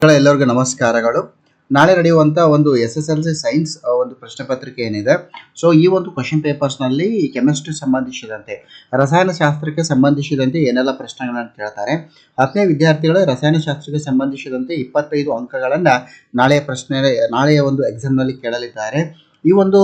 ಎಲ್ಲರಿಗೂ ನಮಸ್ಕಾರಗಳು. ನಾಳೆ ನಡೆಯುವಂಥ ಒಂದು SSLC ಸೈನ್ಸ್ ಒಂದು ಪ್ರಶ್ನೆ ಪತ್ರಿಕೆ ಏನಿದೆ, ಸೊ ಈ ಒಂದು ಕ್ವಶನ್ ಪೇಪರ್ಸ್ನಲ್ಲಿ ಕೆಮಿಸ್ಟ್ರಿ ಸಂಬಂಧಿಸಿದಂತೆ ರಸಾಯನಶಾಸ್ತ್ರಕ್ಕೆ ಸಂಬಂಧಿಸಿದಂತೆ ಏನೆಲ್ಲ ಪ್ರಶ್ನೆಗಳನ್ನು ಕೇಳ್ತಾರೆ. 10ನೇ ವಿದ್ಯಾರ್ಥಿಗಳು ರಸಾಯನಶಾಸ್ತ್ರಕ್ಕೆ ಸಂಬಂಧಿಸಿದಂತೆ 25 ಅಂಕಗಳನ್ನು ನಾಳೆಯ ಒಂದು ಎಕ್ಸಾಮ್ನಲ್ಲಿ ಕೇಳಲಿದ್ದಾರೆ. ಈ ಒಂದು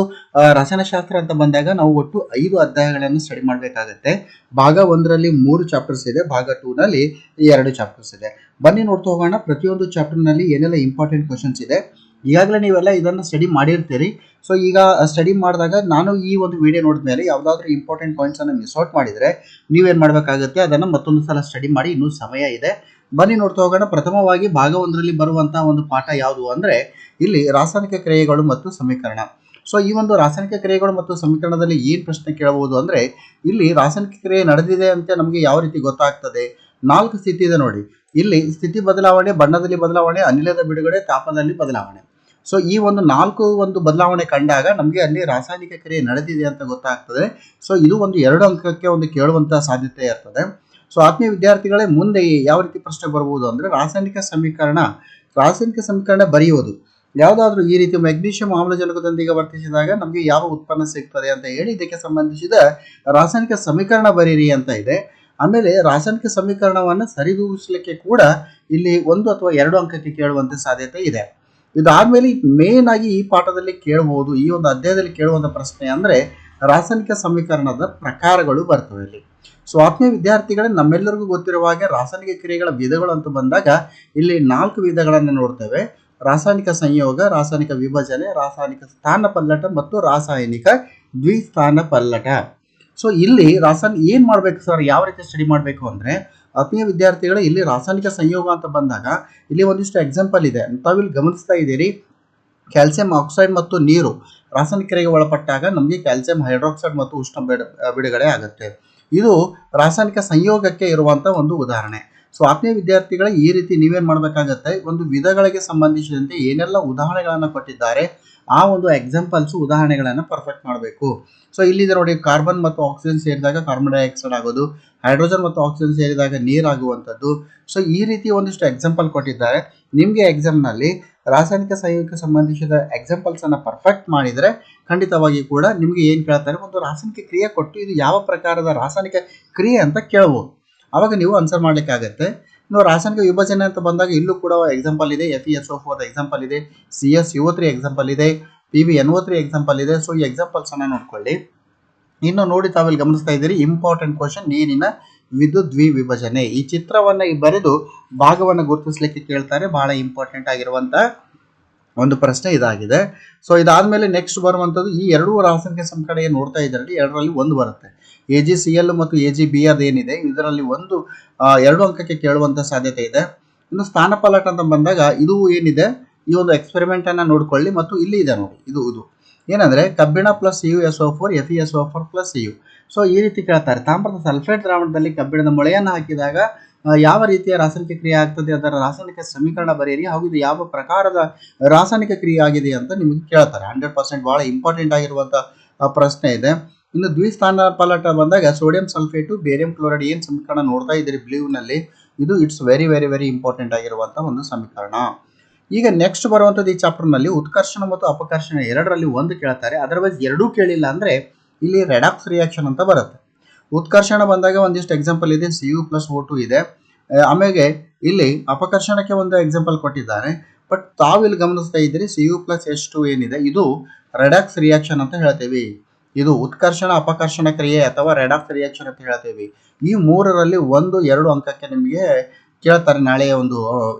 ರಸಾಯನಶಾಸ್ತ್ರ ಅಂತ ಬಂದಾಗ ನಾವು ಒಟ್ಟು 5 ಅಧ್ಯಾಯಗಳನ್ನು ಸ್ಟಡಿ ಮಾಡಬೇಕಾಗತ್ತೆ. ಭಾಗ 1ರಲ್ಲಿ 3 ಚಾಪ್ಟರ್ಸ್ ಇದೆ, ಭಾಗ 2ನಲ್ಲಿ 2 ಚಾಪ್ಟರ್ಸ್ ಇದೆ. ಬನ್ನಿ ನೋಡ್ತಾ ಹೋಗೋಣ ಪ್ರತಿಯೊಂದು ಚಾಪ್ಟರ್ನಲ್ಲಿ ಏನೆಲ್ಲ ಇಂಪಾರ್ಟೆಂಟ್ ಕ್ವಶನ್ಸ್ ಇದೆ. ಈಗಾಗಲೇ ನೀವೆಲ್ಲ ಇದನ್ನು ಸ್ಟಡಿ ಮಾಡಿರ್ತೀರಿ. ಸೊ ಈಗ ಸ್ಟಡಿ ಮಾಡಿದಾಗ ನಾನು ಈ ಒಂದು ವಿಡಿಯೋ ನೋಡಿದ ಮೇಲೆ ಯಾವುದಾದ್ರೂ ಇಂಪಾರ್ಟೆಂಟ್ ಪಾಯಿಂಟ್ಸನ್ನು ಮಿಸ್ ಔಟ್ ಮಾಡಿದರೆ ನೀವೇನು ಮಾಡಬೇಕಾಗುತ್ತೆ, ಅದನ್ನು ಮತ್ತೊಂದು ಸಲ ಸ್ಟಡಿ ಮಾಡಿ, ಇನ್ನೂ ಸಮಯ ಇದೆ. ಬನ್ನಿ ನೋಡ್ತಾ ಹೋಗೋಣ. ಪ್ರಥಮವಾಗಿ ಭಾಗ 1ರಲ್ಲಿ ಬರುವಂತಹ ಒಂದು ಪಾಠ ಯಾವುದು ಅಂದರೆ ಇಲ್ಲಿ ರಾಸಾಯನಿಕ ಕ್ರಿಯೆಗಳು ಮತ್ತು ಸಮೀಕರಣ. ಸೊ ಈ ಒಂದು ರಾಸಾಯನಿಕ ಕ್ರಿಯೆಗಳು ಮತ್ತು ಸಮೀಕರಣದಲ್ಲಿ ಏನು ಪ್ರಶ್ನೆ ಕೇಳಬಹುದು ಅಂದರೆ, ಇಲ್ಲಿ ರಾಸಾಯನಿಕ ಕ್ರಿಯೆ ನಡೆದಿದೆ ಅಂತ ನಮಗೆ ಯಾವ ರೀತಿ ಗೊತ್ತಾಗ್ತದೆ? 4 ಸ್ಥಿತಿ ಇದೆ ನೋಡಿ. ಇಲ್ಲಿ ಸ್ಥಿತಿ ಬದಲಾವಣೆ, ಬಣ್ಣದಲ್ಲಿ ಬದಲಾವಣೆ, ಅನಿಲದ ಬಿಡುಗಡೆ, ತಾಪದಲ್ಲಿ ಬದಲಾವಣೆ. ಸೊ ಈ ಒಂದು 4 ಬದಲಾವಣೆ ಕಂಡಾಗ ನಮಗೆ ಅಲ್ಲಿ ರಾಸಾಯನಿಕ ಕ್ರಿಯೆ ನಡೆದಿದೆ ಅಂತ ಗೊತ್ತಾಗ್ತದೆ. ಸೊ ಇದು ಒಂದು 2 ಅಂಕಕ್ಕೆ ಒಂದು ಕೇಳುವಂಥ ಸಾಧ್ಯತೆ ಇರ್ತದೆ. ಸೊ ಆತ್ಮೀಯ ವಿದ್ಯಾರ್ಥಿಗಳೇ, ಮುಂದೆ ಯಾವ ರೀತಿ ಪ್ರಶ್ನೆ ಬರ್ಬೋದು ಅಂದರೆ ರಾಸಾಯನಿಕ ಸಮೀಕರಣ ಬರೆಯುವುದು. ಯಾವುದಾದ್ರೂ ಈ ರೀತಿ ಮೆಗ್ನೀಷಿಯಂ ಆಮ್ಲಜನಕದೊಂದಿಗೆ ವರ್ತಿಸಿದಾಗ ನಮಗೆ ಯಾವ ಉತ್ಪನ್ನ ಸಿಗ್ತದೆ ಅಂತ ಹೇಳಿ ಇದಕ್ಕೆ ಸಂಬಂಧಿಸಿದ ರಾಸಾಯನಿಕ ಸಮೀಕರಣ ಬರೀರಿ ಅಂತ ಇದೆ. ಆಮೇಲೆ ರಾಸಾಯನಿಕ ಸಮೀಕರಣವನ್ನು ಸರಿದೂಗಿಸಲಿಕ್ಕೆ ಕೂಡ ಇಲ್ಲಿ 1 ಅಥವಾ 2 ಅಂಕಕ್ಕೆ ಕೇಳುವಂತ ಸಾಧ್ಯತೆ ಇದೆ. ಇದಾದ್ಮೇಲೆ ಮೇನ್ ಆಗಿ ಈ ಪಾಠದಲ್ಲಿ ಕೇಳಬಹುದು, ಈ ಒಂದು ಅಧ್ಯಾಯದಲ್ಲಿ ಕೇಳುವಂತ ಪ್ರಶ್ನೆ ಅಂದ್ರೆ ರಾಸಾಯನಿಕ ಸಮೀಕರಣದ ಪ್ರಕಾರಗಳು ಬರ್ತವೆ ಇಲ್ಲಿ. ಸೊ ಆತ್ಮೀಯ ವಿದ್ಯಾರ್ಥಿಗಳೇ, ನಮ್ಮೆಲ್ಲರಿಗೂ ಗೊತ್ತಿರುವ ಹಾಗೆ ರಾಸಾಯನಿಕ ಕ್ರಿಯೆಗಳ ವಿಧಗಳು ಅಂತ ಬಂದಾಗ ಇಲ್ಲಿ 4 ವಿಧಗಳನ್ನು ನೋಡ್ತೇವೆ. ರಾಸಾಯನಿಕ ಸಂಯೋಗ, ರಾಸಾಯನಿಕ ವಿಭಜನೆ, ರಾಸಾಯನಿಕ ಸ್ಥಾನಪಲ್ಲಟ ಮತ್ತು ರಾಸಾಯನಿಕ ದ್ವಿಸ್ಥಾನಪಲ್ಲಟ. ಸೊ ಇಲ್ಲಿ ಏನು ಮಾಡಬೇಕು ಸರ್, ಯಾವ ರೀತಿ ಸ್ಟಡಿ ಮಾಡಬೇಕು ಅಂದರೆ ಆತ್ಮೀಯ ವಿದ್ಯಾರ್ಥಿಗಳು, ಇಲ್ಲಿ ರಾಸಾಯನಿಕ ಸಂಯೋಗ ಅಂತ ಬಂದಾಗ ಇಲ್ಲಿ ಒಂದಿಷ್ಟು ಎಕ್ಸಾಂಪಲ್ ಇದೆ, ತಾವಿಲ್ಲಿ ಗಮನಿಸ್ತಾ ಇದ್ದೀರಿ. ಕ್ಯಾಲ್ಸಿಯಂ ಆಕ್ಸೈಡ್ ಮತ್ತು ನೀರು ರಾಸಾಯನಿಕ ಕ್ರಿಯೆಗೆ ಒಳಪಟ್ಟಾಗ ನಮಗೆ ಕ್ಯಾಲ್ಸಿಯಂ ಹೈಡ್ರಾಕ್ಸೈಡ್ ಮತ್ತು ಉಷ್ಣ ಬಿಡುಗಡೆ ಆಗುತ್ತೆ. ಇದು ರಾಸಾಯನಿಕ ಸಂಯೋಗಕ್ಕೆ ಇರುವಂಥ ಒಂದು ಉದಾಹರಣೆ. ಸೊ ಆತ್ಮೀಯ ವಿದ್ಯಾರ್ಥಿಗಳ, ಈ ರೀತಿ ನೀವೇನು ಮಾಡಬೇಕಾಗತ್ತೆ, ಒಂದು ವಿಧಗಳಿಗೆ ಸಂಬಂಧಿಸಿದಂತೆ ಏನೆಲ್ಲ ಉದಾಹರಣೆಗಳನ್ನು ಕೊಟ್ಟಿದ್ದಾರೆ ಆ ಒಂದು ಎಕ್ಸಾಂಪಲ್ಸ್ ಉದಾಹರಣೆಗಳನ್ನು ಪರ್ಫೆಕ್ಟ್ ಮಾಡಬೇಕು. ಸೊ ಇಲ್ಲಿದೆ ನೋಡಿ, ಕಾರ್ಬನ್ ಮತ್ತು ಆಕ್ಸಿಜನ್ ಸೇರಿದಾಗ ಕಾರ್ಬನ್ ಡೈಆಕ್ಸೈಡ್ ಆಗೋದು, ಹೈಡ್ರೋಜನ್ ಮತ್ತು ಆಕ್ಸಿಜನ್ ಸೇರಿದಾಗ ನೀರಾಗುವಂಥದ್ದು. ಸೊ ಈ ರೀತಿ ಒಂದಿಷ್ಟು ಎಕ್ಸಾಂಪಲ್ ಕೊಟ್ಟಿದ್ದಾರೆ. ನಿಮಗೆ ಎಕ್ಸಾಮ್ನಲ್ಲಿ ರಾಸಾಯನಿಕ ಸಂಯೋಗಕ್ಕೆ ಸಂಬಂಧಿಸಿದ ಎಕ್ಸಾಂಪಲ್ಸನ್ನು ಪರ್ಫೆಕ್ಟ್ ಮಾಡಿದರೆ ಖಂಡಿತವಾಗಿ ಕೂಡ ನಿಮಗೆ ಏನು ಕೇಳ್ತಾರೆ, ಒಂದು ರಾಸಾಯನಿಕ ಕ್ರಿಯೆ ಕೊಟ್ಟು ಇದು ಯಾವ ಪ್ರಕಾರದ ರಾಸಾಯನಿಕ ಕ್ರಿಯೆ ಅಂತ ಕೇಳ್ಬೋದು. ಆವಾಗ ನೀವು ಆನ್ಸರ್ ಮಾಡಲಿಕ್ಕಾಗತ್ತೆ. ಇನ್ನು ರಾಸಾಯನಿಕ ವಿಭಜನೆ ಅಂತ ಬಂದಾಗ ಇಲ್ಲೂ ಕೂಡ ಎಕ್ಸಾಂಪಲ್ ಇದೆ. FeSO4 ಎಕ್ಸಾಂಪಲ್ ಇದೆ, CsCO3 ಎಕ್ಸಾಂಪಲ್ ಇದೆ, PbNO3 ಎಕ್ಸಾಂಪಲ್ ಇದೆ. ಸೊ ಈ ಎಕ್ಸಾಂಪಲ್ಸನ್ನು ನೋಡ್ಕೊಳ್ಳಿ. ಇನ್ನು ನೋಡಿ, ತಾವಿಲ್ಲಿ ಗಮನಿಸ್ತಾ ಇದ್ದೀರಿ, ಇಂಪಾರ್ಟೆಂಟ್ ಕ್ವಶನ್, ನೀರಿನ ವಿದ್ಯುತ್ ದ್ವಿವಿಭಜನೆ. ಈ ಚಿತ್ರವನ್ನು ಬರೆದು ಭಾಗವನ್ನು ಗುರುತಿಸಲಿಕ್ಕೆ ಕೇಳ್ತಾರೆ. ಬಹಳ ಇಂಪಾರ್ಟೆಂಟ್ ಆಗಿರುವಂಥ ಒಂದು ಪ್ರಶ್ನೆ ಇದಾಗಿದೆ. ಸೊ ಇದಾದ್ಮೇಲೆ ನೆಕ್ಸ್ಟ್ ಬರುವಂಥದ್ದು ಈ 2 ರಾಸಾಯನಿಕ ಸಂಕಟ ಏನು ನೋಡ್ತಾ ಇದ್ದಾರೆ, 2ರಲ್ಲಿ 1 ಬರುತ್ತೆ. AgCl ಮತ್ತು AgBr ಏನಿದೆ ಇದರಲ್ಲಿ 2 ಅಂಕಕ್ಕೆ ಕೇಳುವಂಥ ಸಾಧ್ಯತೆ ಇದೆ. ಇನ್ನು ಸ್ಥಾನಪಲ್ಲಟ ಅಂತ ಬಂದಾಗ ಇದು ಏನಿದೆ, ಈ ಒಂದು ಎಕ್ಸ್ಪೆರಿಮೆಂಟ್ ಅನ್ನ ನೋಡ್ಕೊಳ್ಳಿ. ಮತ್ತು ಇಲ್ಲಿ ಇದೆ ನೋಡಿ, ಇದು ಏನಂದ್ರೆ ಕಬ್ಬಿಣ plus CuSO4 FeSO4 plus Cu. So ಈ ರೀತಿ ಕೇಳ್ತಾರೆ. ತಾಮ್ರದ ಸಲ್ಫೇಟ್ ದ್ರಾವಣದಲ್ಲಿ ಕಬ್ಬಿಣದ ಮೊಳೆಯನ್ನು ಹಾಕಿದಾಗ ಯಾವ ರೀತಿಯ ರಾಸಾಯನಿಕ ಕ್ರಿಯೆ ಆಗ್ತದೆ, ಅದರ ರಾಸಾಯನಿಕ ಸಮೀಕರಣ ಬರೆಯಿರಿ, ಹಾಗೂ ಇದು ಯಾವ ಪ್ರಕಾರದ ರಾಸಾಯನಿಕ ಕ್ರಿಯೆ ಆಗಿದೆ ಅಂತ ನಿಮಗೆ ಕೇಳ್ತಾರೆ. 100% ಬಹಳ ಇಂಪಾರ್ಟೆಂಟ್ ಆಗಿರುವಂಥ ಪ್ರಶ್ನೆ ಇದೆ. ಇನ್ನು ದ್ವಿಸ್ಥಾನಪಲ್ಲಟ ಬಂದಾಗ ಸೋಡಿಯಂ ಸಲ್ಫೇಟು ಬೇರಿಯಂ ಕ್ಲೋರೈಡ್ ಏನು ಸಮೀಕರಣ ನೋಡ್ತಾ ಇದ್ದೀರಿ ಬ್ಲೂನಲ್ಲಿ, ಇದು it's very very very important ಆಗಿರುವಂಥ ಒಂದು ಸಮೀಕರಣ. ಈಗ ನೆಕ್ಸ್ಟ್ ಬರುವಂಥದ್ದು ಈ ಚಾಪ್ಟರ್ನಲ್ಲಿ ಉತ್ಕರ್ಷಣ ಮತ್ತು ಅಪಕರ್ಷಣ 2ರಲ್ಲಿ 1 ಕೇಳ್ತಾರೆ. ಅದರ್ವೈಸ್ 2 ಕೇಳಿಲ್ಲ ಅಂದರೆ ಇಲ್ಲಿ ರೆಡಾಕ್ಸ್ ರಿಯಾಕ್ಷನ್ ಅಂತ ಬರುತ್ತೆ. ಉತ್ಕರ್ಷಣ ಬಂದಾಗ ಒಂದಿಷ್ಟು ಎಕ್ಸಾಂಪಲ್ ಇದೆ, Cu+O2 ಇದೆ. ಆಮೇಲೆ ಇಲ್ಲಿ ಅಪಕರ್ಷಣಕ್ಕೆ ಒಂದು ಎಕ್ಸಾಂಪಲ್ ಕೊಟ್ಟಿದ್ದಾರೆ. ಬಟ್ ತಾವಿಲ್ಲಿ ಗಮನಿಸ್ತಾ ಇದ್ದೀರಿ, Cu+H2 ಏನಿದೆ ಇದು ರೆಡಾಕ್ಸ್ ರಿಯಾಕ್ಷನ್ ಅಂತ ಹೇಳ್ತೀವಿ. ಇದು ಉತ್ಕರ್ಷಣ ಅಪಕರ್ಷಣ ಕ್ರಿಯೆ ಅಥವಾ ರೆಡಾಕ್ಸ್ ರಿಯಾಕ್ಷನ್ ಅಂತ ಹೇಳ್ತೀವಿ. ಈ 3ರಲ್ಲಿ 1-2 ಅಂಕಕ್ಕೆ ನಿಮಗೆ ಕೇಳ್ತಾರೆ ನಾಳೆಯ ಒಂದು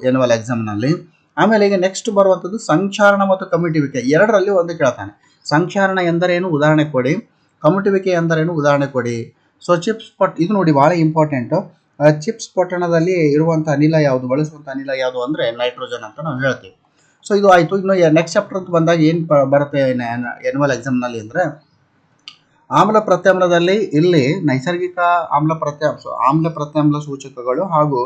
ಎನ್ಯುವಲ್ ಎಕ್ಸಾಮ್ನಲ್ಲಿ. ಆಮೇಲೆ ಈಗ ನೆಕ್ಸ್ಟ್ ಬರುವಂಥದ್ದು ಸಂಕ್ಷಾರಣ ಮತ್ತು ಕಮ್ಯುಟಿವಿಕೆ. 2ರಲ್ಲಿ 1 ಕೇಳ್ತಾನೆ. ಸಂಕ್ಷಾರಣ ಎಂದರೇನು, ಉದಾಹರಣೆ ಕೊಡಿ. ಕಮ್ಯುಟಿವಿಕೆ ಎಂದರೇನು, ಉದಾಹರಣೆ ಕೊಡಿ. ಸೊ ಚಿಪ್ಸ್ ಇದು ನೋಡಿ ಭಾಳ ಇಂಪಾರ್ಟೆಂಟು. ಚಿಪ್ಸ್ ಪೊಟ್ಟಣದಲ್ಲಿ ಇರುವಂಥ ಅನಿಲ ಯಾವುದು, ಬಳಸುವಂಥ ಅನಿಲ ಯಾವುದು ಅಂದರೆ ನೈಟ್ರೋಜನ್ ಅಂತ ನಾವು ಹೇಳ್ತೀವಿ. ಸೊ ಇದು ಆಯಿತು. ಇನ್ನು ನೆಕ್ಸ್ಟ್ ಚಾಪ್ಟರ್ ಅಂತ ಬಂದಾಗ ಏನು ಬರುತ್ತೆ ಎನ್ಯುವಲ್ ಎಕ್ಸಾಮ್ನಲ್ಲಿ ಅಂದರೆ ಆಮ್ಲ ಪ್ರತ್ಯಾಮ್ಲದಲ್ಲಿ ಇಲ್ಲಿ ನೈಸರ್ಗಿಕ ಆಮ್ಲ ಪ್ರತ್ಯಾಮ್ಲ ಸೂಚಕಗಳು ಹಾಗೂ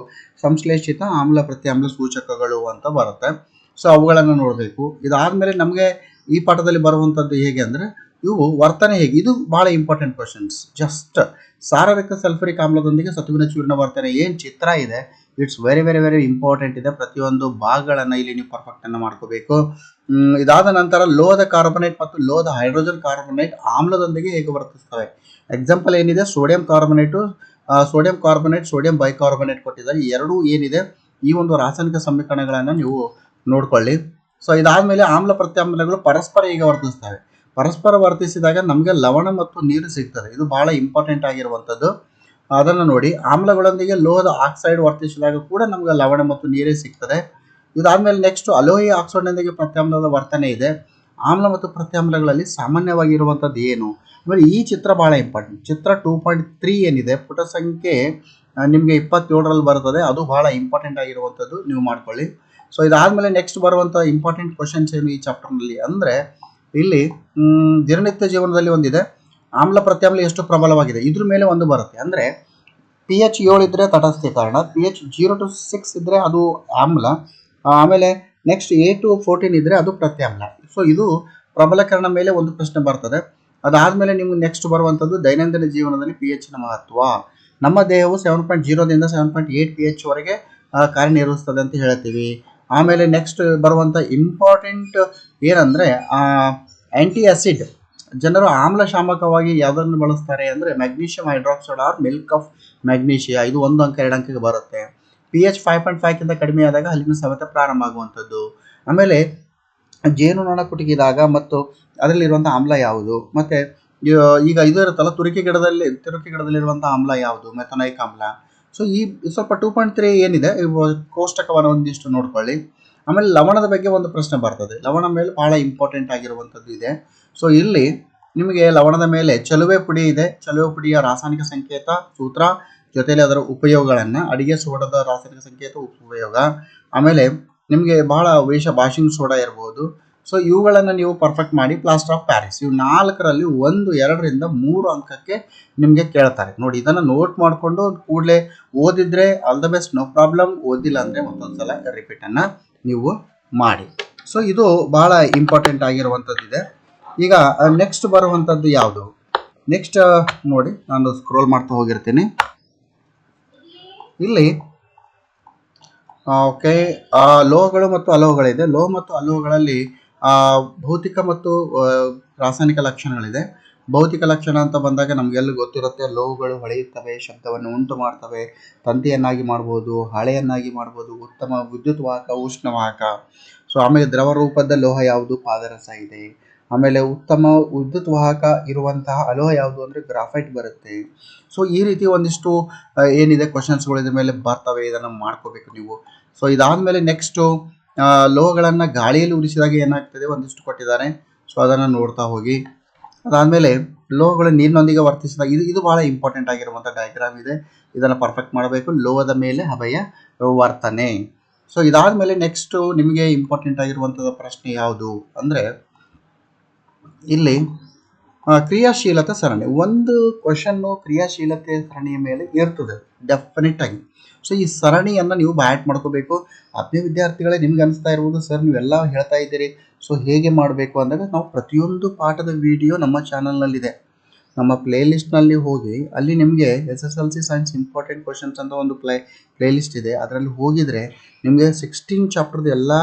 ಸಂಶ್ಲೇಷಿತ ಆಮ್ಲ ಪ್ರತ್ಯಾಮ್ಲ ಸೂಚಕಗಳು ಅಂತ ಬರುತ್ತೆ. ಸೊ ಅವುಗಳನ್ನು ನೋಡಬೇಕು. ಇದಾದಮೇಲೆ ನಮಗೆ ಈ ಪಾಠದಲ್ಲಿ ಬರುವಂಥದ್ದು ಹೇಗೆ ಅಂದರೆ ಇವು ವರ್ತನೆ ಹೇಗೆ, ಇದು ಬಹಳ ಇಂಪಾರ್ಟೆಂಟ್ ಕ್ವಶನ್ಸ್. ಜಸ್ಟ್ ಸಾರರಿಕ ಸಲ್ಫರಿಕ್ ಆಮ್ಲದೊಂದಿಗೆ ಸತುವಿನ ಚೂರಿನ ವರ್ತನೆ ಏನು ಚಿತ್ರ ಇದೆ it's very very very important ಇದೆ. ಪ್ರತಿಯೊಂದು ಭಾಗಗಳನ್ನು ಇಲ್ಲಿ ನೀವು ಪರ್ಫೆಕ್ಟ್ ಅನ್ನು ಮಾಡ್ಕೋಬೇಕು. ಇದಾದ ನಂತರ ಲೋಹದ ಕಾರ್ಬೊನೇಟ್ ಮತ್ತು ಲೋಹದ ಹೈಡ್ರೋಜನ್ ಕಾರ್ಬೊನೇಟ್ ಆಮ್ಲದೊಂದಿಗೆ ಹೇಗೆ ವರ್ತಿಸ್ತವೆ. ಎಕ್ಸಾಂಪಲ್ ಏನಿದೆ, ಸೋಡಿಯಂ ಕಾರ್ಬೊನೇಟ್ ಸೋಡಿಯಂ ಬೈಕಾರ್ಬೊನೇಟ್ ಕೊಟ್ಟಿದ್ದಾರೆ. ಎರಡೂ ಏನಿದೆ ಈ ಒಂದು ರಾಸಾಯನಿಕ ಸಮೀಕರಣಗಳನ್ನು ನೀವು ನೋಡ್ಕೊಳ್ಳಿ. ಸೊ ಇದಾದ್ಮೇಲೆ ಆಮ್ಲ ಪ್ರತ್ಯಾಮ್ಲಗಳು ಪರಸ್ಪರ ಹೇಗೆ ವರ್ತಿಸ್ತವೆ. ಪರಸ್ಪರ ವರ್ತಿಸಿದಾಗ ನಮಗೆ ಲವಣ ಮತ್ತು ನೀರು ಸಿಗ್ತದೆ. ಇದು ಬಹಳ ಇಂಪಾರ್ಟೆಂಟ್ ಆಗಿರುವಂಥದ್ದು. ಅದನ್ನು ನೋಡಿ. ಆಮ್ಲಗಳೊಂದಿಗೆ ಲೋಹದ ಆಕ್ಸೈಡ್ ವರ್ತಿಸಿದಾಗ ಕೂಡ ನಮಗೆ ಲವಣ ಮತ್ತು ನೀರೇ ಸಿಗ್ತದೆ. ಇದಾದ್ಮೇಲೆ ನೆಕ್ಸ್ಟ್ ಅಲೋಹಿ ಆಕ್ಸೈಡ್ನೊಂದಿಗೆ ಪ್ರತ್ಯಾಮ್ಲದ ವರ್ತನೆ ಇದೆ. ಆಮ್ಲ ಮತ್ತು ಪ್ರತ್ಯಾಮ್ಲಗಳಲ್ಲಿ ಸಾಮಾನ್ಯವಾಗಿರುವಂಥದ್ದು ಏನು. ಆಮೇಲೆ ಈ ಚಿತ್ರ ಬಹಳ ಇಂಪಾರ್ಟೆಂಟ್. ಚಿತ್ರ 2.3 ಏನಿದೆ, ಪುಟ ಸಂಖ್ಯೆ ನಿಮಗೆ 27ರಲ್ಲಿ ಬರ್ತದೆ. ಅದು ಬಹಳ ಇಂಪಾರ್ಟೆಂಟ್ ಆಗಿರುವಂಥದ್ದು, ನೀವು ಮಾಡ್ಕೊಳ್ಳಿ. ಸೊ ಇದಾದ್ಮೇಲೆ ನೆಕ್ಸ್ಟ್ ಬರುವಂಥ ಇಂಪಾರ್ಟೆಂಟ್ ಕ್ವಶನ್ಸ್ ಏನು ಈ ಚಾಪ್ಟರ್ನಲ್ಲಿ ಅಂದರೆ, ಇಲ್ಲಿ ದಿನನಿತ್ಯ ಜೀವನದಲ್ಲಿ ಒಂದಿದೆ, ಆಮ್ಲ ಪ್ರತ್ಯಾಮ್ಲ ಎಷ್ಟು ಪ್ರಬಲವಾಗಿದೆ, ಇದ್ರ ಮೇಲೆ ಒಂದು ಬರುತ್ತೆ. ಅಂದರೆ pH 7 ಇದ್ದರೆ ತಟಸ್ಥೀಕರಣ, pH 0 to 6 ಇದ್ದರೆ ಅದು ಆಮ್ಲ, ಆಮೇಲೆ ನೆಕ್ಸ್ಟ್ 8 to 14 ಇದ್ದರೆ ಅದು ಪ್ರತ್ಯಾಮ್ಲ. ಸೊ ಇದು ಪ್ರಬಲಕರಣ ಮೇಲೆ ಒಂದು ಪ್ರಶ್ನೆ ಬರ್ತದೆ. ಅದಾದಮೇಲೆ ನಿಮ್ಗೆ ನೆಕ್ಸ್ಟ್ ಬರುವಂಥದ್ದು ದೈನಂದಿನ ಜೀವನದಲ್ಲಿ pHನ ಮಹತ್ವ. ನಮ್ಮ ದೇಹವು 7.0ದಿಂದ 7.8 pH ವರೆಗೆ ಕಾರ್ಯನಿರ್ವಹಿಸ್ತದೆ ಅಂತ ಹೇಳ್ತೀವಿ. ಆಮೇಲೆ ನೆಕ್ಸ್ಟ್ ಬರುವಂಥ ಇಂಪಾರ್ಟೆಂಟ್ ಏನಂದರೆ ಆ್ಯಂಟಿ ಆಸಿಡ್. ಜನರು ಆಮ್ಲ ಶಾಮಕವಾಗಿ ಯಾವುದನ್ನು ಬಳಸ್ತಾರೆ ಅಂದರೆ magnesium hydroxide or milk of magnesia. ಇದು 1 ಅಂಕ 2 ಅಂಕಕ್ಕೆ ಬರುತ್ತೆ. pH 5.5ಕ್ಕಿಂತ ಕಡಿಮೆ ಆದಾಗ ಹಲ್ಲಿನ ಸವೆತ ಪ್ರಾರಂಭ ಆಗುವಂಥದ್ದು. ಆಮೇಲೆ ಜೇನುನೊಣ ಕುಟುಕಿದಾಗ ಮತ್ತು ಅದರಲ್ಲಿರುವಂಥ ಆಮ್ಲ ಯಾವುದು, ಮತ್ತು ಈಗ ಇದು ಇರುತ್ತಲ್ಲ ತುರಿಕೆ ಗಿಡದಲ್ಲಿರುವಂಥ ಆಮ್ಲ ಯಾವುದು, ಮೆಥನೈಕ್ ಆಮ್ಲ. ಸೊ ಈ ಸ್ವಲ್ಪ 2.3 ಏನಿದೆ ಕೋಷ್ಟಕವನ್ನು ಒಂದಿಷ್ಟು ನೋಡ್ಕೊಳ್ಳಿ. ಆಮೇಲೆ ಲವಣದ ಬಗ್ಗೆ ಒಂದು ಪ್ರಶ್ನೆ ಬರ್ತದೆ. ಲವಣ ಮೇಲೆ ಬಹಳ ಇಂಪಾರ್ಟೆಂಟ್ ಆಗಿರುವಂಥದ್ದು ಇದೆ. ಸೊ ಇಲ್ಲಿ ನಿಮಗೆ ಲವಣದ ಮೇಲೆ ಚಲುವೆ ಪುಡಿ ಇದೆ. ಚಲುವೆ ಪುಡಿಯ ರಾಸಾಯನಿಕ ಸಂಕೇತ ಸೂತ್ರ ಜೊತೆಯಲ್ಲಿ ಅದರ ಉಪಯೋಗಗಳನ್ನು, ಅಡಿಗೆ ಸೋಡಾದ ರಾಸಾಯನಿಕ ಸಂಕೇತ ಉಪಯೋಗ, ಆಮೇಲೆ ನಿಮಗೆ ಬಹಳ ವಾಷಿಂಗ್ ಸೋಡಾ ಇರ್ಬೋದು. ಸೊ ಇವುಗಳನ್ನು ನೀವು ಪರ್ಫೆಕ್ಟ್ ಮಾಡಿ. ಪ್ಲಾಸ್ಟರ್ ಆಫ್ ಪ್ಯಾರಿಸ್, ಇವು 4ರಲ್ಲಿ 1, 2ರಿಂದ 3 ಅಂಕಕ್ಕೆ ನಿಮಗೆ ಕೇಳ್ತಾರೆ. ನೋಡಿ, ಇದನ್ನು ನೋಟ್ ಮಾಡಿಕೊಂಡು ಕೂಡಲೇ ಓದಿದ್ರೆ all the best, no problem. ಓದಿಲ್ಲ ಅಂದರೆ ಮತ್ತೊಂದ್ಸಲ ರಿಪೀಟನ್ನು ನೀವು ಮಾಡಿ. ಸೊ ಇದು ಬಹಳ ಇಂಪಾರ್ಟೆಂಟ್ ಆಗಿರುವಂಥದ್ದಿದೆ. ಈಗ ನೆಕ್ಸ್ಟ್ ಬರುವಂಥದ್ದು ಯಾವುದು, ನೆಕ್ಸ್ಟ್ ನೋಡಿ, ನಾನು ಸ್ಕ್ರೋಲ್ ಮಾಡ್ತಾ ಹೋಗಿರ್ತೀನಿ. ಇಲ್ಲಿ ಓಕೆ, ಲೋಹಗಳು ಮತ್ತು ಅಲೋಹಗಳಿದೆ. ಲೋಹ ಮತ್ತು ಅಲೋಹಗಳಲ್ಲಿ ಭೌತಿಕ ಮತ್ತು ರಾಸಾಯನಿಕ ಲಕ್ಷಣಗಳಿದೆ. ಭೌತಿಕ ಲಕ್ಷಣ ಅಂತ ಬಂದಾಗ ನಮಗೆಲ್ಲ ಗೊತ್ತಿರುತ್ತೆ, ಲೋಹಗಳು ಹೊಳೆಯುತ್ತವೆ, ಶಬ್ದವನ್ನು ಉಂಟು ಮಾಡ್ತವೆ, ತಂತಿಯನ್ನಾಗಿ ಮಾಡ್ಬೋದು, ಹಾಳೆಯನ್ನಾಗಿ ಮಾಡ್ಬೋದು, ಉತ್ತಮ ವಿದ್ಯುತ್ ವಾಹಕ, ಉಷ್ಣವಾಹಕ. ಸೊ ಆಮೇಲೆ ದ್ರವ ರೂಪದ ಲೋಹ ಯಾವುದು, ಪಾದರಸ ಇದೆ. ಆಮೇಲೆ ಉತ್ತಮ ವಿದ್ಯುತ್ ವಾಹಕ ಇರುವಂತಹ ಅಲೋಹ ಯಾವುದು ಅಂದರೆ ಗ್ರಾಫೈಟ್ ಬರುತ್ತೆ. ಸೊ ಈ ರೀತಿ ಒಂದಿಷ್ಟು ಏನಿದೆ ಕ್ವಶನ್ಸ್ಗಳು ಇದ್ರ ಮೇಲೆ ಬರ್ತವೆ, ಇದನ್ನು ಮಾಡ್ಕೋಬೇಕು ನೀವು. ಸೊ ಇದಾದಮೇಲೆ ನೆಕ್ಸ್ಟು ಲೋಹಗಳನ್ನು ಗಾಳಿಯಲ್ಲಿ ಉರಿಸಿದಾಗ ಏನಾಗ್ತದೆ ಒಂದಿಷ್ಟು ಕೊಟ್ಟಿದ್ದಾರೆ. ಸೊ ಅದನ್ನು ನೋಡ್ತಾ ಹೋಗಿ. ಅದಾದಮೇಲೆ ಲೋಹಗಳು ನೀರಿನೊಂದಿಗೆ ವರ್ತಿಸಿದಾಗ ಇದು ಬಹಳ ಇಂಪಾರ್ಟೆಂಟ್ ಆಗಿರುವಂಥ ಡಯಾಗ್ರಾಮ್ ಇದೆ. ಇದನ್ನು ಪರ್ಫೆಕ್ಟ್ ಮಾಡಬೇಕು. ಲೋಹದ ಮೇಲೆ ಹಬೆಯ ವರ್ತನೆ. ಸೊ ಇದಾದಮೇಲೆ ನೆಕ್ಸ್ಟು ನಿಮಗೆ ಇಂಪಾರ್ಟೆಂಟ್ ಆಗಿರುವಂಥದ್ದು ಪ್ರಶ್ನೆ ಯಾವುದು ಅಂದರೆ, ಇಲ್ಲಿ ಕ್ರಿಯಾಶೀಲತೆ ಸರಣಿ. ಒಂದು ಕ್ವಶನ್ನು ಕ್ರಿಯಾಶೀಲತೆ ಸರಣಿಯ ಮೇಲೆ ಇರ್ತದೆ ಡೆಫಿನೆಟ್ ಆಗಿ. ಸೊ ಈ ಸರಣಿಯನ್ನು ನೀವು ಬ್ಯಾಟ್ ಮಾಡ್ಕೋಬೇಕು. 10ನೇ ವಿದ್ಯಾರ್ಥಿಗಳೇ, ನಿಮ್ಗೆ ಅನಿಸ್ತಾ ಇರ್ಬೋದು, ಸರ್ ನೀವೆಲ್ಲ ಹೇಳ್ತಾ ಇದ್ದೀರಿ, ಸೊ ಹೇಗೆ ಮಾಡಬೇಕು ಅಂದಾಗ ನಾವು ಪ್ರತಿಯೊಂದು ಪಾಠದ ವಿಡಿಯೋ ನಮ್ಮ ಚಾನಲ್ನಲ್ಲಿದೆ. ನಮ್ಮ ಪ್ಲೇಲಿಸ್ಟ್ನಲ್ಲಿ ಹೋಗಿ ಅಲ್ಲಿ ನಿಮಗೆ SSLC ಸೈನ್ಸ್ ಇಂಪಾರ್ಟೆಂಟ್ ಕ್ವಶನ್ಸ್ ಅಂತ ಒಂದು ಪ್ಲೇಲಿಸ್ಟ್ ಇದೆ. ಅದರಲ್ಲಿ ಹೋಗಿದರೆ ನಿಮಗೆ 16 ಚಾಪ್ಟರ್ದು ಎಲ್ಲ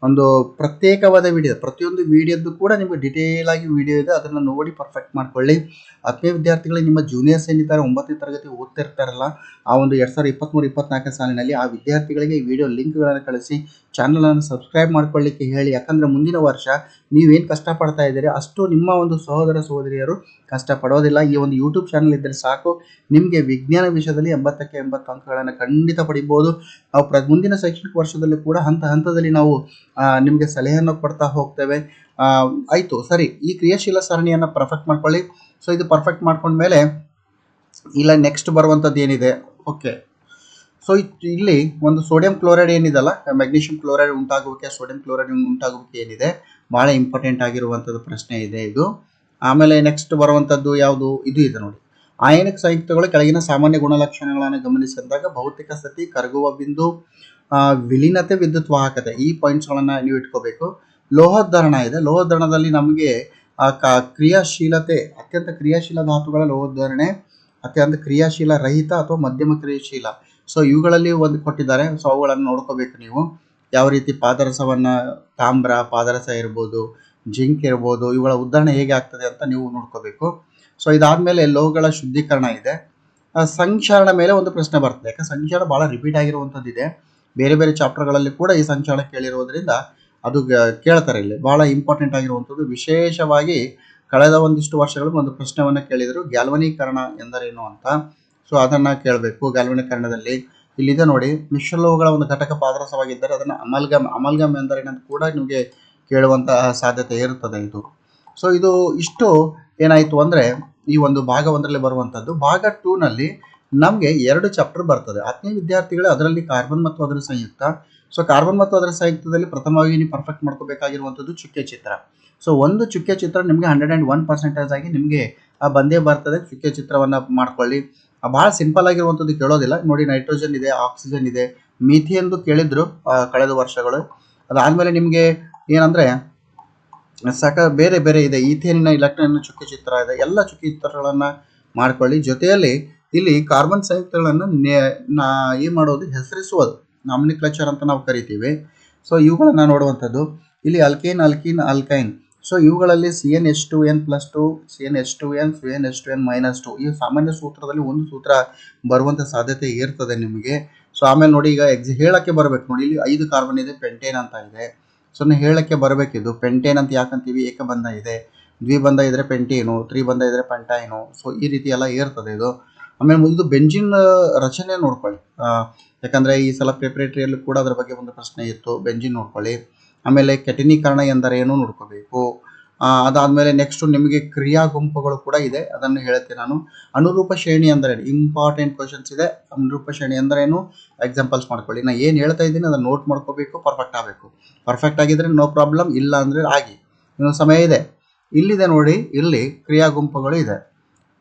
ಒಂದು ಪ್ರತ್ಯೇಕವಾದ ವಿಡಿಯೋ, ಪ್ರತಿಯೊಂದು ವಿಡಿಯೋದ್ದು ಕೂಡ ನಿಮಗೆ ಡಿಟೇಲ್ ಆಗಿ ವಿಡಿಯೋ ಇದೆ. ಅದನ್ನು ನೋಡಿ ಪರ್ಫೆಕ್ಟ್ ಮಾಡ್ಕೊಳ್ಳಿ. 10ನೇ ವಿದ್ಯಾರ್ಥಿಗಳಿಗೆ ನಿಮ್ಮ ಜೂನಿಯರ್ಸ್ ಏನಿದ್ದಾರೆ 9ನೇ ತರಗತಿ ಓದ್ತಿರ್ತಾರಲ್ಲ, ಆ ಒಂದು 2023-24 ಸಾಲಿನಲ್ಲಿ ಆ ವಿದ್ಯಾರ್ಥಿಗಳಿಗೆ ಈ ವಿಡಿಯೋ ಲಿಂಕ್ಗಳನ್ನು ಕಳಿಸಿ ಚಾನಲನ್ನು ಸಬ್ಸ್ಕ್ರೈಬ್ ಮಾಡ್ಕೊಳ್ಳಿಕ್ಕೆ ಹೇಳಿ. ಯಾಕಂದರೆ ಮುಂದಿನ ವರ್ಷ ನೀವೇನು ಕಷ್ಟಪಡ್ತಾ ಇದ್ದೀರಿ ಅಷ್ಟು ನಿಮ್ಮ ಒಂದು ಸಹೋದರ ಸಹೋದರಿಯರು ಕಷ್ಟಪಡೋದಿಲ್ಲ. ಈ ಒಂದು ಯೂಟ್ಯೂಬ್ ಚಾನಲ್ ಇದ್ದರೆ ಸಾಕು, ನಿಮಗೆ ವಿಜ್ಞಾನ ವಿಷಯದಲ್ಲಿ 80ಕ್ಕೆ 80 ಅಂಕಗಳನ್ನು ಖಂಡಿತ ಪಡಿಬೋದು. ನಾವು ಮುಂದಿನ ಶೈಕ್ಷಣಿಕ ವರ್ಷದಲ್ಲಿ ಕೂಡ ಹಂತದಲ್ಲಿ ನಾವು ನಿಮಗೆ ಸಲಹೆಯನ್ನು ಕೊಡ್ತಾ ಹೋಗ್ತೇವೆ. ಆಯಿತು, ಸರಿ. ಈ ಕ್ರಿಯಾಶೀಲ ಸರಣಿಯನ್ನು ಪರ್ಫೆಕ್ಟ್ ಮಾಡ್ಕೊಳ್ಳಿ. ಸೊ ಇದು ಪರ್ಫೆಕ್ಟ್ ಮಾಡ್ಕೊಂಡ್ಮೇಲೆ ಇಲ್ಲ ನೆಕ್ಸ್ಟ್ ಬರುವಂಥದ್ದು ಏನಿದೆ, ಓಕೆ. ಸೊ ಇಲ್ಲಿ ಒಂದು ಸೋಡಿಯಂ ಕ್ಲೋರೈಡ್ ಏನಿದೆಲ್ಲ, ಮ್ಯಾಗ್ನೀಷಿಯಂ ಕ್ಲೋರೈಡ್ ಉಂಟಾಗೋಕ್ಕೆ, ಸೋಡಿಯಂ ಕ್ಲೋರೈಡ್ ಉಂಟಾಗೋಕ್ಕೆ ಏನಿದೆ ಭಾಳ ಇಂಪಾರ್ಟೆಂಟ್ ಆಗಿರುವಂಥದ್ದು ಪ್ರಶ್ನೆ ಇದೆ ಇದು. ಆಮೇಲೆ ನೆಕ್ಸ್ಟ್ ಬರುವಂಥದ್ದು ಯಾವುದು, ಇದು ಇದೆ ನೋಡಿ. ಆಯನಿಕ ಸಂಯುಕ್ತಗಳು ಕೆಳಗಿನ ಸಾಮಾನ್ಯ ಗುಣಲಕ್ಷಣಗಳನ್ನು ಗಮನಿಸಿದಾಗ ಭೌತಿಕ ಸ್ಥಿತಿ, ಕರಗುವ ಬಿಂದು, ವಿಲೀನತೆ, ವಿದ್ಯುತ್ ವಾಹಕತೆ, ಈ ಪಾಯಿಂಟ್ಸ್ಗಳನ್ನು ನೀವು ಇಟ್ಕೋಬೇಕು. ಲೋಹೋದ್ಧರಣ ಇದೆ. ಲೋಹೋದ್ಧರಣದಲ್ಲಿ ನಮಗೆ ಕ್ರಿಯಾಶೀಲತೆ, ಅತ್ಯಂತ ಕ್ರಿಯಾಶೀಲ ಧಾತುಗಳ ಲೋಹೋದ್ಧರಣೆ, ಅತ್ಯಂತ ಕ್ರಿಯಾಶೀಲ ರಹಿತ ಅಥವಾ ಮಧ್ಯಮ ಕ್ರಿಯಾಶೀಲ. ಸೊ ಇವುಗಳಲ್ಲಿ ಒಂದು ಕೊಟ್ಟಿದ್ದಾರೆ. ಸೊ ಅವುಗಳನ್ನು ನೋಡ್ಕೋಬೇಕು ನೀವು. ಯಾವ ರೀತಿ ಪಾದರಸವನ್ನು, ತಾಮ್ರ ಪಾದರಸ ಇರ್ಬೋದು, ಜಿಂಕ್ ಇರ್ಬೋದು, ಇವುಗಳ ಉದಾಹರಣೆ ಹೇಗೆ ಆಗ್ತದೆ ಅಂತ ನೀವು ನೋಡ್ಕೋಬೇಕು. ಸೊ ಇದಾದಮೇಲೆ ಲೋಹಗಳ ಶುದ್ಧೀಕರಣ ಇದೆ. ಸಂಕ್ಷಾರಣ ಮೇಲೆ ಒಂದು ಪ್ರಶ್ನೆ ಬರ್ತದೆ. ಯಾಕಂದ್ರೆ ಸಂಕ್ಷಾರಣ ಭಾಳ ರಿಪೀಟ್ ಆಗಿರುವಂಥದ್ದಿದೆ. ಬೇರೆ ಬೇರೆ ಚಾಪ್ಟರ್ಗಳಲ್ಲಿ ಕೂಡ ಈ ಸಂಕ್ಷಾರಣ ಕೇಳಿರೋದ್ರಿಂದ ಅದು ಕೇಳ್ತಾರೆ. ಇಲ್ಲಿ ಭಾಳ ಇಂಪಾರ್ಟೆಂಟ್ ಆಗಿರುವಂಥದ್ದು. ವಿಶೇಷವಾಗಿ ಕಳೆದ ಒಂದಿಷ್ಟು ವರ್ಷಗಳು ಒಂದು ಪ್ರಶ್ನೆಯನ್ನು ಕೇಳಿದರು, ಗ್ಯಾಲ್ವನೀಕರಣ ಎಂದರೇನು ಅಂತ. ಸೊ ಅದನ್ನು ಕೇಳಬೇಕು. ಗ್ಯಾಲ್ವನೀಕರಣದಲ್ಲಿ ಇಲ್ಲಿದೆ ನೋಡಿ, ಮಿಶ್ರಲೋಹಗಳ ಒಂದು ಘಟಕ ಪಾದರಸವಾಗಿದ್ದರೆ ಅದನ್ನು ಅಮಲ್ಗಮ್ ಎಂದರೇನಂತ ಕೂಡ ನಿಮಗೆ ಕೇಳುವಂತಹ ಸಾಧ್ಯತೆ ಇರುತ್ತದೆ ಇದು. ಸೊ ಇದು ಇಷ್ಟು ಏನಾಯಿತು ಅಂದರೆ ಈ ಒಂದು ಭಾಗ 1ರಲ್ಲಿ ಬರುವಂಥದ್ದು. ಭಾಗ 2ನಲ್ಲಿ ನಮಗೆ 2 ಚಾಪ್ಟರ್ ಬರ್ತದೆ. ಆತ್ಮೀಯ ವಿದ್ಯಾರ್ಥಿಗಳು, ಅದರಲ್ಲಿ ಕಾರ್ಬನ್ ಮತ್ತು ಅದರ ಸಂಯುಕ್ತ. ಸೊ ಕಾರ್ಬನ್ ಮತ್ತು ಅದರ ಸಂಯುಕ್ತದಲ್ಲಿ ಪ್ರಥಮವಾಗಿ ನೀವು ಪರ್ಫೆಕ್ಟ್ ಮಾಡ್ಕೋಬೇಕಾಗಿರುವಂಥದ್ದು ಚುಕ್ಕೆ ಚಿತ್ರ. ಸೊ ಒಂದು ಚುಕ್ಕೆ ಚಿತ್ರ ನಿಮಗೆ 101% ಆಗಿ ನಿಮಗೆ ಬಂದೇ ಬರ್ತದೆ. ಚುಕ್ಕೆ ಚಿತ್ರವನ್ನು ಮಾಡ್ಕೊಳ್ಳಿ. ಭಾಳ ಸಿಂಪಲ್ ಆಗಿರುವಂಥದ್ದು, ಕೇಳೋದಿಲ್ಲ. ನೋಡಿ, ನೈಟ್ರೋಜನ್ ಇದೆ, ಆಕ್ಸಿಜನ್ ಇದೆ, ಮೀಥೇನ್ದು ಕೇಳಿದ್ರು ಕಳೆದ ವರ್ಷಗಳು. ಅದಾದಮೇಲೆ ನಿಮಗೆ ಏನಂದರೆ ಬೇರೆ ಬೇರೆ ಇದೆ, ಈಥೇನಿನ ಇಲೆಕ್ಟ್ರಾನಿನ ಚುಕ್ಕೆ ಚಿತ್ರ ಇದೆ. ಎಲ್ಲ ಚುಕ್ಕೆ ಚಿತ್ರಗಳನ್ನು ಮಾಡ್ಕೊಳ್ಳಿ. ಜೊತೆಯಲ್ಲಿ ಇಲ್ಲಿ ಕಾರ್ಬನ್ ಸಂಯುಕ್ತಗಳನ್ನು ಏನು ಮಾಡೋದು, ಹೆಸರಿಸುವುದು, ನಾಮಿನಿಕ್ಲೇಚರ್ ಅಂತ ನಾವು ಕರಿತೀವಿ. ಸೊ ಇವುಗಳನ್ನು ನೋಡುವಂಥದ್ದು. ಇಲ್ಲಿ ಅಲ್ಕೇನ್, ಅಲ್ಕೈನ್. ಸೊ ಇವುಗಳಲ್ಲಿ CnH2n+2, CnH2n, CnH2n-2 ಈ ಸಾಮಾನ್ಯ ಸೂತ್ರದಲ್ಲಿ ಒಂದು ಸೂತ್ರ ಬರುವಂಥ ಸಾಧ್ಯತೆ ಇರ್ತದೆ ನಿಮಗೆ. ಸೊ ಆಮೇಲೆ ನೋಡಿ, ಈಗ ಹೇಳಕ್ಕೆ ಬರಬೇಕು ನೋಡಿ, ಇಲ್ಲಿ 5 ಕಾರ್ಬನ್ ಇದೆ, ಪೆಂಟೇನ್ ಅಂತ ಇದೆ. ಸೊ ಹೇಳಕ್ಕೆ ಬರಬೇಕಿದ್ದು. ಪೆಂಟೇನ್ ಅಂತ ಯಾಕಂತೀವಿ, ಏಕಬಂಧ ಇದೆ. ದ್ವಿಬಂಧ ಇದ್ದರೆ ಪೆಂಟೇನು, ತ್ರಿಬಂಧ ಇದ್ದರೆ ಪೆಂಟೈನು. ಸೊ ಈ ರೀತಿ ಎಲ್ಲ ಇರ್ತದೆ ಇದು. ಆಮೇಲೆ ಇದು ಬೆಂಜಿನ್ ರಚನೆ ನೋಡ್ಕೊಳ್ಳಿ. ಯಾಕಂದರೆ ಈ ಸಲ ಪ್ರಿಪರೇಟರಿಯಲ್ಲೂ ಕೂಡ ಅದರ ಬಗ್ಗೆ ಒಂದು ಪ್ರಶ್ನೆ ಇತ್ತು. ಬೆಂಜಿನ್ ನೋಡ್ಕೊಳ್ಳಿ. ಆಮೇಲೆ ಕೆಟನೀಕರಣ ಎಂದರೇನು ನೋಡ್ಕೋಬೇಕು. ಅದಾದಮೇಲೆ ನೆಕ್ಸ್ಟು ನಿಮಗೆ ಕ್ರಿಯಾ ಗುಂಪುಗಳು ಕೂಡ ಇದೆ, ಅದನ್ನು ಹೇಳ್ತೀನಿ ನಾನು. ಅನುರೂಪ ಶ್ರೇಣಿ ಅಂದರೇನು, ಇಂಪಾರ್ಟೆಂಟ್ ಕ್ವಶನ್ಸ್ ಇದೆ. ಅನುರೂಪ ಶ್ರೇಣಿ ಅಂದರೇನು, ಎಕ್ಸಾಂಪಲ್ಸ್ ಮಾಡ್ಕೊಳ್ಳಿ. ನಾನು ಏನು ಹೇಳ್ತಾ ಇದ್ದೀನಿ ಅದನ್ನು ನೋಟ್ ಮಾಡ್ಕೋಬೇಕು, ಪರ್ಫೆಕ್ಟ್ ಆಗಬೇಕು. ಪರ್ಫೆಕ್ಟ್ ಆಗಿದ್ರೆ ನೋ ಪ್ರಾಬ್ಲಮ್, ಇಲ್ಲ ಅಂದರೆ ಆಗಿ, ಇನ್ನೂ ಸಮಯ ಇದೆ. ಇಲ್ಲಿದೆ ನೋಡಿ, ಇಲ್ಲಿ ಕ್ರಿಯಾ ಗುಂಪುಗಳು ಇದೆ.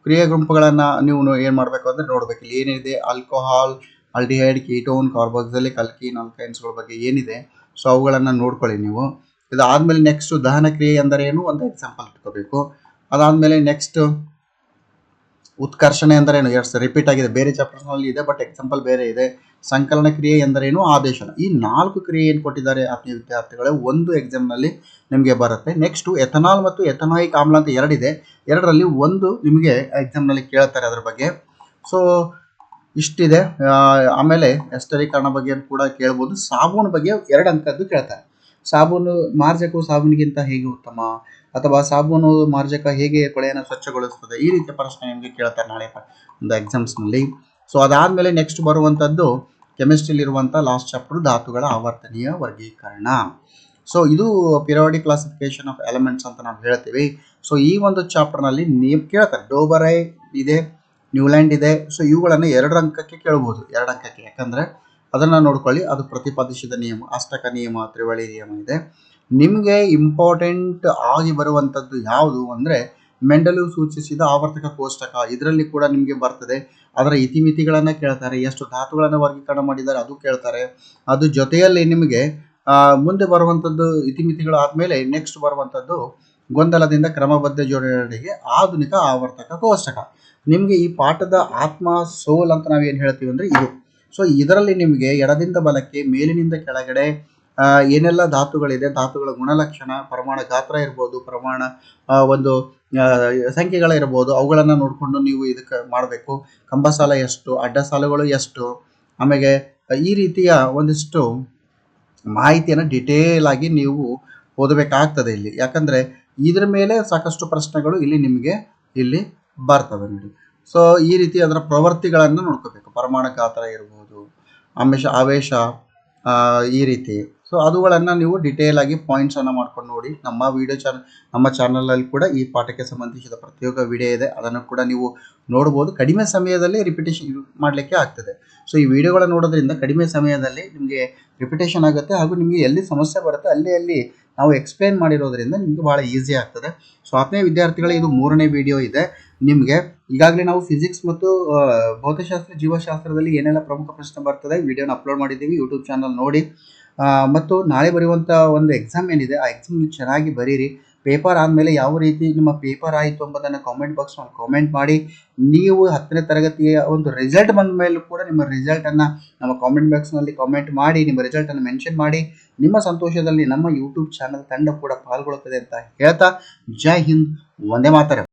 ಕ್ರಿಯಾ ಗುಂಪುಗಳನ್ನು ನೀವು ಏನು ಮಾಡಬೇಕು ಅಂದರೆ ನೋಡಬೇಕು. ಇಲ್ಲಿ ಏನಿದೆ, alcohol, aldehyde, ketone, carboxylic, alkene, ಅಲ್ಕೈನ್ಸ್ಗಳ ಬಗ್ಗೆ ಏನಿದೆ, ಸೊ ಅವುಗಳನ್ನು ನೋಡ್ಕೊಳ್ಳಿ ನೀವು. ಇದಾದಮೇಲೆ ನೆಕ್ಸ್ಟು ದಹನ ಕ್ರಿಯೆ ಎಂದರೇನು ಒಂದು ಎಕ್ಸಾಂಪಲ್ ಇಟ್ಕೋಬೇಕು. ಅದಾದಮೇಲೆ ನೆಕ್ಸ್ಟ್ ಉತ್ಕರ್ಷಣೆ ಎಂದರೇನು, ರಿಪೀಟ್ ಆಗಿದೆ, ಬೇರೆ ಚಾಪ್ಟರ್ಸ್ನಲ್ಲಿ ಇದೆ, ಬಟ್ ಎಕ್ಸಾಂಪಲ್ ಬೇರೆ ಇದೆ. ಸಂಕಲನ ಕ್ರಿಯೆ ಎಂದರೇನು, ಆದೇಶನ. ಈ 4 ಕ್ರಿಯೆ ಏನು ಕೊಟ್ಟಿದ್ದಾರೆ ಆತ್ಮೀಯ ವಿದ್ಯಾರ್ಥಿಗಳೇ, ಒಂದು ಎಕ್ಸಾಮ್ನಲ್ಲಿ ನಿಮಗೆ ಬರುತ್ತೆ. ನೆಕ್ಸ್ಟು ಎಥನಾಲ್ ಮತ್ತು ಎಥನಾಯಿಕ್ ಆಮ್ಲ ಅಂತ 2 ಇದೆ. 2ರಲ್ಲಿ ಒಂದು ನಿಮಗೆ ಎಕ್ಸಾಮ್ನಲ್ಲಿ ಕೇಳ್ತಾರೆ ಅದ್ರ ಬಗ್ಗೆ. ಸೊ ಇಷ್ಟಿದೆ. ಆಮೇಲೆ ಎಸ್ಟರೀಕರಣ ಬಗ್ಗೆ ಕೂಡ ಕೇಳ್ಬೋದು. ಸಾಬೂನು ಬಗ್ಗೆ 2 ಅಂಕದ್ದು ಕೇಳ್ತಾರೆ. ಸಾಬೂನು ಮಾರ್ಜಕವು ಸಾಬೂನಿಗಿಂತ ಹೇಗೆ ಉತ್ತಮ, ಅಥವಾ ಸಾಬೂನು ಮಾರ್ಜಕ ಹೇಗೆ ಕೊಳೆಯನ್ನು ಸ್ವಚ್ಛಗೊಳಿಸ್ತದೆ, ಈ ರೀತಿಯ ಪ್ರಶ್ನೆ ನಿಮಗೆ ಕೇಳ್ತಾರೆ ನಾಳೆ ಒಂದು ಎಕ್ಸಾಮ್ಸ್ನಲ್ಲಿ. ಸೊ ಅದಾದಮೇಲೆ ನೆಕ್ಸ್ಟ್ ಬರುವಂಥದ್ದು ಕೆಮಿಸ್ಟ್ರಿಲಿರುವಂಥ ಲಾಸ್ಟ್ ಚಾಪ್ಟರ್, ಧಾತುಗಳ ಆವರ್ತನೀಯ ವರ್ಗೀಕರಣ. ಸೊ ಇದು ಪಿರಿಯಾಡಿಕ್ ಕ್ಲಾಸಿಫಿಕೇಶನ್ ಆಫ್ ಎಲಿಮೆಂಟ್ಸ್ ಅಂತ ನಾವು ಹೇಳ್ತೀವಿ. ಸೊ ಈ ಒಂದು ಚಾಪ್ಟರ್ನಲ್ಲಿ ನೀವು ಕೇಳ್ತಾರೆ. ಡೋಬರೈ ಇದೆ, ನ್ಯೂಲ್ಯಾಂಡ್ ಇದೆ. ಸೊ ಇವುಗಳನ್ನು 2 ಅಂಕಕ್ಕೆ ಕೇಳ್ಬೋದು, 2 ಅಂಕಕ್ಕೆ. ಯಾಕಂದರೆ ಅದನ್ನು ನೋಡ್ಕೊಳ್ಳಿ, ಅದು ಪ್ರತಿಪಾದಿಸಿದ ನಿಯಮ, ಅಷ್ಟಕ ನಿಯಮ, ತ್ರಿವಳಿ ನಿಯಮ ಇದೆ. ನಿಮಗೆ ಇಂಪಾರ್ಟೆಂಟ್ ಆಗಿ ಬರುವಂಥದ್ದು ಯಾವುದು ಅಂದರೆ ಮೆಂಡಲು ಸೂಚಿಸಿದ ಆವರ್ತಕ ಕೋಷ್ಟಕ. ಇದರಲ್ಲಿ ಕೂಡ ನಿಮಗೆ ಬರ್ತದೆ. ಅದರ ಇತಿಮಿತಿಗಳನ್ನು ಕೇಳ್ತಾರೆ, ಎಷ್ಟು ಧಾತುಗಳನ್ನು ವರ್ಗೀಕರಣ ಮಾಡಿದ್ದಾರೆ ಅದು ಕೇಳ್ತಾರೆ. ಅದು ಜೊತೆಯಲ್ಲಿ ನಿಮಗೆ ಮುಂದೆ ಬರುವಂಥದ್ದು ಇತಿಮಿತಿಗಳು ಆದಮೇಲೆ ನೆಕ್ಸ್ಟ್ ಬರುವಂಥದ್ದು ಗೊಂದಲದಿಂದ ಕ್ರಮಬದ್ಧ ಜೋಡಣೆಗೆ ಆಧುನಿಕ ಆವರ್ತಕ ಕೋಷ್ಟಕ. ನಿಮಗೆ ಈ ಪಾಠದ ಆತ್ಮ, ಸೋಲ್ ಅಂತ ನಾವೇನು ಹೇಳ್ತೀವಿ ಅಂದರೆ ಇದು. ಸೊ ಇದರಲ್ಲಿ ನಿಮಗೆ ಎಡದಿಂದ ಬಲಕ್ಕೆ, ಮೇಲಿನಿಂದ ಕೆಳಗಡೆ ಏನೆಲ್ಲ ಧಾತುಗಳಿದೆ, ಧಾತುಗಳ ಗುಣಲಕ್ಷಣ, ಪ್ರಮಾಣ ಗಾತ್ರ ಇರ್ಬೋದು, ಪ್ರಮಾಣ ಒಂದು ಸಂಖ್ಯೆಗಳಿರ್ಬೋದು, ಅವುಗಳನ್ನು ನೋಡಿಕೊಂಡು ನೀವು ಇದಕ್ಕೆ ಮಾಡಬೇಕು. ಕಂಬಸಾಲ ಎಷ್ಟು, ಅಡ್ಡ ಸಾಲುಗಳು ಎಷ್ಟು, ಆಮೇಲೆ ಈ ರೀತಿಯ ಒಂದಿಷ್ಟು ಮಾಹಿತಿಯನ್ನು ಡಿಟೇಲ್ ಆಗಿ ನೀವು ಓದಬೇಕಾಗ್ತದೆ ಇಲ್ಲಿ. ಯಾಕಂದರೆ ಇದ್ರ ಮೇಲೆ ಸಾಕಷ್ಟು ಪ್ರಶ್ನೆಗಳು ಇಲ್ಲಿ ನಿಮಗೆ ಇಲ್ಲಿ ಬರ್ತವೆ ನೋಡಿ. ಸೊ ಈ ರೀತಿ ಅದರ ಪ್ರವೃತ್ತಿಗಳನ್ನು ನೋಡ್ಕೋಬೇಕು. ಪ್ರಮಾಣ ಗಾತ್ರ ಇರ್ಬೋದು, ಆವೇಶ, ಈ ರೀತಿ. ಸೊ ಅವುಗಳನ್ನು ನೀವು ಡಿಟೇಲ್ ಆಗಿ ಪಾಯಿಂಟ್ಸನ್ನು ಮಾಡ್ಕೊಂಡು ನೋಡಿ. ನಮ್ಮ ಚಾನಲಲ್ಲಿ ಕೂಡ ಈ ಪಾಠಕ್ಕೆ ಸಂಬಂಧಿಸಿದ ಪ್ರತಿಯೊಂದು ವಿಡಿಯೋ ಇದೆ, ಅದನ್ನು ಕೂಡ ನೀವು ನೋಡ್ಬೋದು. ಕಡಿಮೆ ಸಮಯದಲ್ಲಿ ರಿಪಿಟೇಷನ್ ಮಾಡಲಿಕ್ಕೆ ಆಗ್ತದೆ. ಸೊ ಈ ವಿಡಿಯೋಗಳನ್ನು ನೋಡೋದ್ರಿಂದ ಕಡಿಮೆ ಸಮಯದಲ್ಲಿ ನಿಮಗೆ ರಿಪಿಟೇಷನ್ ಆಗುತ್ತೆ, ಹಾಗೂ ನಿಮಗೆ ಎಲ್ಲಿ ಸಮಸ್ಯೆ ಬರುತ್ತೆ ಅಲ್ಲಿ ನಾವು ಎಕ್ಸ್ಪ್ಲೇನ್ ಮಾಡಿರೋದ್ರಿಂದ ನಿಮಗೆ ಭಾಳ ಈಸಿ ಆಗ್ತದೆ. ಸೊ ಆತ್ಮೀಯ ವಿದ್ಯಾರ್ಥಿಗಳೇ, ಇದು 3ನೇ ವಿಡಿಯೋ ಇದೆ ನಿಮಗೆ. ಈಗಾಗಲೇ ನಾವು ಫಿಸಿಕ್ಸ್ ಮತ್ತು ಭೌತಶಾಸ್ತ್ರ, ಜೀವಶಾಸ್ತ್ರದಲ್ಲಿ ಏನೆಲ್ಲ ಪ್ರಮುಖ ಪ್ರಶ್ನೆ ಬರ್ತದೆ ವಿಡಿಯೋನ ಅಪ್ಲೋಡ್ ಮಾಡಿದ್ದೀವಿ. ಯೂಟ್ಯೂಬ್ ಚಾನಲ್ ನೋಡಿ. ಮತ್ತು ನಾಳೆ ಬರೆಯುವಂಥ ಒಂದು ಎಕ್ಸಾಮ್ ಏನಿದೆ, ಆ ಎಕ್ಸಾಮ್ ಚೆನ್ನಾಗಿ ಬರೀರಿ. ಪೇಪರ್ ಆದಮೇಲೆ ಯಾವ ರೀತಿ ನಿಮ್ಮ ಪೇಪರ್ ಆಯಿತು ಎಂಬುದನ್ನು ಕಾಮೆಂಟ್ ಬಾಕ್ಸ್ನಲ್ಲಿ ಕಾಮೆಂಟ್ ಮಾಡಿ. ನೀವು 10ನೇ ತರಗತಿಯ ಒಂದು ರಿಸಲ್ಟ್ ಬಂದ ಮೇಲೂ ಕೂಡ ನಿಮ್ಮ ರಿಸಲ್ಟನ್ನು ನಮ್ಮ ಕಾಮೆಂಟ್ ಬಾಕ್ಸ್ನಲ್ಲಿ ಕಾಮೆಂಟ್ ಮಾಡಿ, ನಿಮ್ಮ ರಿಸಲ್ಟನ್ನು ಮೆನ್ಷನ್ ಮಾಡಿ. ನಿಮ್ಮ ಸಂತೋಷದಲ್ಲಿ ನಮ್ಮ ಯೂಟ್ಯೂಬ್ ಚಾನಲ್ ತಂಡ ಕೂಡ ಪಾಲ್ಗೊಳ್ಳುತ್ತದೆ ಅಂತ ಹೇಳ್ತಾ, ಜೈ ಹಿಂದ್, ವಂದೇ ಮಾತರಂ.